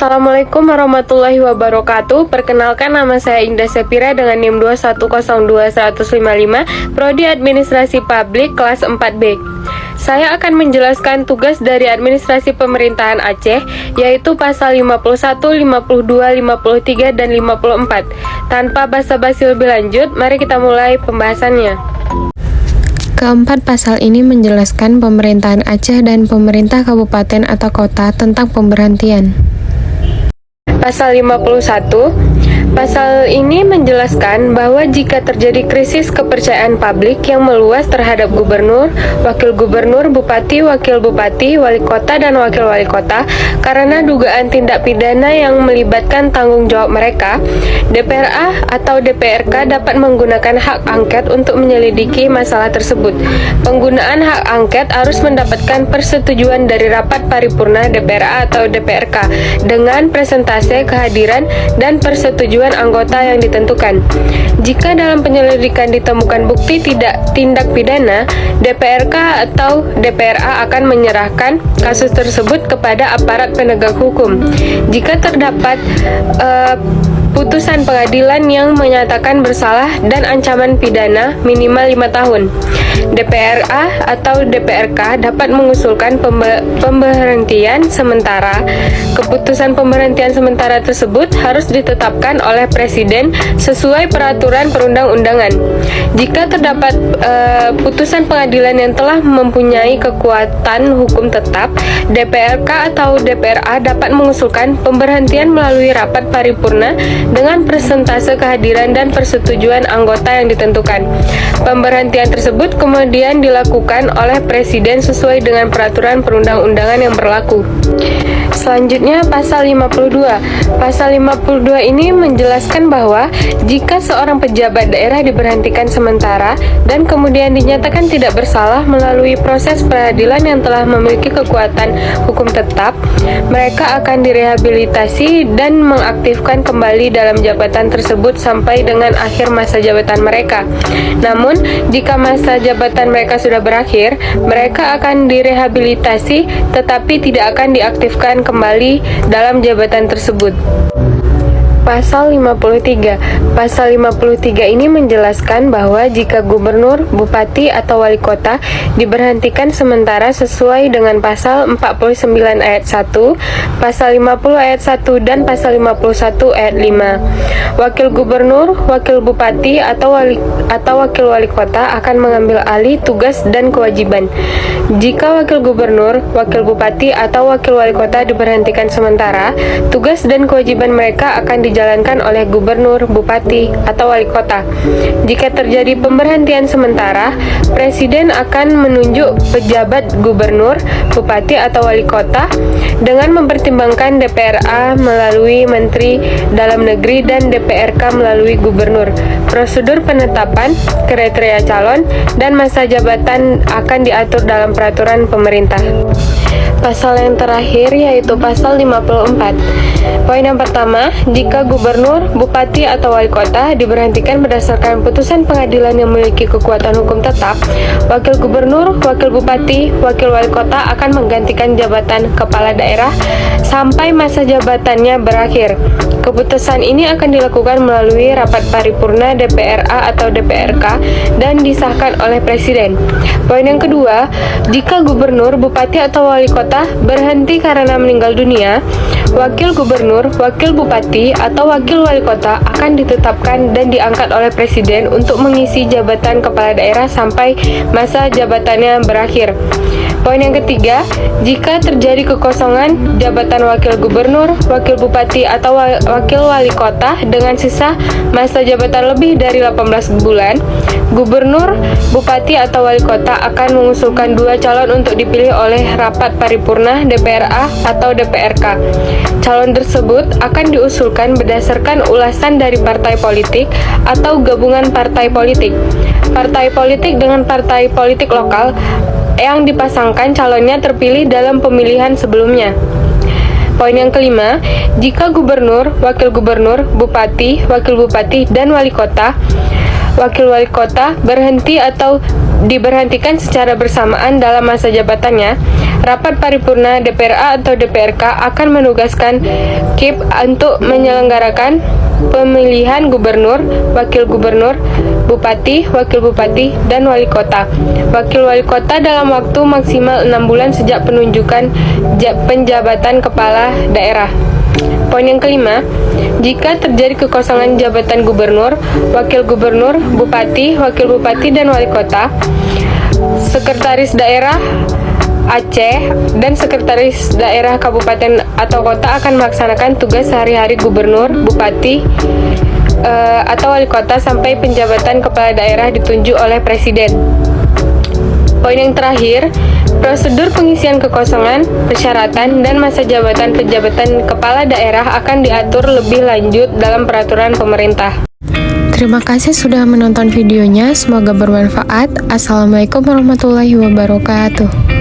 Assalamualaikum warahmatullahi wabarakatuh. Perkenalkan, nama saya Indah Sepira dengan NIM 2102155, Prodi Administrasi Publik kelas 4B. Saya akan menjelaskan tugas dari Administrasi Pemerintahan Aceh, yaitu pasal 51, 52, 53, dan 54. Tanpa basa-basi lebih lanjut, mari kita mulai pembahasannya. Keempat pasal ini menjelaskan pemerintahan Aceh dan pemerintah kabupaten atau kota tentang pemberhentian. Pasal 51. Pasal ini menjelaskan bahwa jika terjadi krisis kepercayaan publik yang meluas terhadap gubernur, wakil gubernur, bupati, wakil bupati, wali kota, dan wakil wali kota karena dugaan tindak pidana yang melibatkan tanggung jawab mereka, DPRA atau DPRK dapat menggunakan hak angket untuk menyelidiki masalah tersebut. Penggunaan hak angket harus mendapatkan persetujuan dari rapat paripurna DPRA atau DPRK dengan presentase kehadiran dan persetujuan anggota yang ditentukan. Jika dalam penyelidikan ditemukan bukti tindak pidana, DPRK atau DPRA akan menyerahkan kasus tersebut kepada aparat penegak hukum. Jika terdapat putusan pengadilan yang menyatakan bersalah dan ancaman pidana minimal 5 tahun. DPRA atau DPRK dapat mengusulkan pemberhentian sementara. Keputusan pemberhentian sementara tersebut harus ditetapkan oleh Presiden sesuai peraturan perundang-undangan. Jika terdapat putusan pengadilan yang telah mempunyai kekuatan hukum tetap, DPRK atau DPRA dapat mengusulkan pemberhentian melalui rapat paripurna dengan persentase kehadiran dan persetujuan anggota yang ditentukan. Pemberhentian tersebut kemudian dilakukan oleh Presiden sesuai dengan peraturan perundang-undangan yang berlaku. Selanjutnya, pasal 52. Pasal 52 ini menjelaskan bahwa jika seorang pejabat daerah diberhentikan sementara dan kemudian dinyatakan tidak bersalah melalui proses peradilan yang telah memiliki kekuatan hukum tetap, mereka akan direhabilitasi dan mengaktifkan kembali dalam jabatan tersebut sampai dengan akhir masa jabatan mereka. Namun, jika masa jabatan mereka sudah berakhir, mereka akan direhabilitasi tetapi tidak akan diaktifkan kembali dalam jabatan tersebut. Pasal 53. Pasal 53 ini menjelaskan bahwa jika gubernur, bupati, atau wali kota diberhentikan sementara sesuai dengan pasal 49 ayat 1, pasal 50 ayat 1, dan pasal 51 ayat 5. Wakil gubernur, wakil bupati, atau wakil wali kota akan mengambil alih tugas dan kewajiban. Jika wakil gubernur, wakil bupati, atau wakil wali kota diberhentikan sementara, tugas dan kewajiban mereka akan dijalankan oleh gubernur, bupati, atau wali kota. Jika terjadi pemberhentian sementara, Presiden akan menunjuk pejabat gubernur, bupati, atau wali kota dengan mempertimbangkan DPRA melalui Menteri Dalam Negeri dan DPRK melalui gubernur. Prosedur penetapan, kriteria calon, dan masa jabatan akan diatur dalam peraturan pemerintah. Pasal yang terakhir yaitu pasal 54. Poin yang pertama, jika gubernur, bupati, atau wali kota diberhentikan berdasarkan putusan pengadilan yang memiliki kekuatan hukum tetap, wakil gubernur, wakil bupati, wakil wali kota akan menggantikan jabatan kepala daerah sampai masa jabatannya berakhir. Keputusan ini akan dilakukan melalui rapat paripurna DPRA atau DPRK dan disahkan oleh Presiden. Poin yang kedua, jika gubernur, bupati, atau wali kota berhenti karena meninggal dunia, wakil gubernur, wakil bupati, atau wakil wali kota akan ditetapkan dan diangkat oleh Presiden untuk mengisi jabatan kepala daerah sampai masa jabatannya berakhir. Poin yang ketiga, jika terjadi kekosongan jabatan wakil gubernur, wakil bupati, atau wakil wali kota dengan sisa masa jabatan lebih dari 18 bulan, gubernur, bupati, atau wali kota akan mengusulkan 2 calon untuk dipilih oleh rapat paripurna DPRA atau DPRK. Calon tersebut akan diusulkan berdasarkan ulasan dari partai politik atau gabungan partai politik. Partai politik dengan partai politik lokal yang dipasangkan calonnya terpilih dalam pemilihan sebelumnya. Poin yang kelima, jika gubernur, wakil gubernur, bupati, wakil bupati, dan wali kota wakil wali kota berhenti atau diberhentikan secara bersamaan dalam masa jabatannya, rapat paripurna DPRA atau DPRK akan menugaskan KIP untuk menyelenggarakan pemilihan gubernur, wakil gubernur, bupati, wakil bupati, dan wali kota. Wakil wali kota dalam waktu maksimal 6 bulan sejak penunjukan penjabatan kepala daerah. Poin yang kelima, jika terjadi kekosongan jabatan gubernur, wakil gubernur, bupati, wakil bupati, dan wali kota, sekretaris daerah Aceh dan sekretaris daerah kabupaten atau kota akan melaksanakan tugas sehari-hari gubernur, bupati, atau wali kota sampai penjabatan kepala daerah ditunjuk oleh presiden. Poin yang terakhir, prosedur pengisian kekosongan, persyaratan, dan masa jabatan penjabatan kepala daerah akan diatur lebih lanjut dalam peraturan pemerintah. Terima kasih sudah menonton videonya, semoga bermanfaat. Assalamualaikum warahmatullahi wabarakatuh.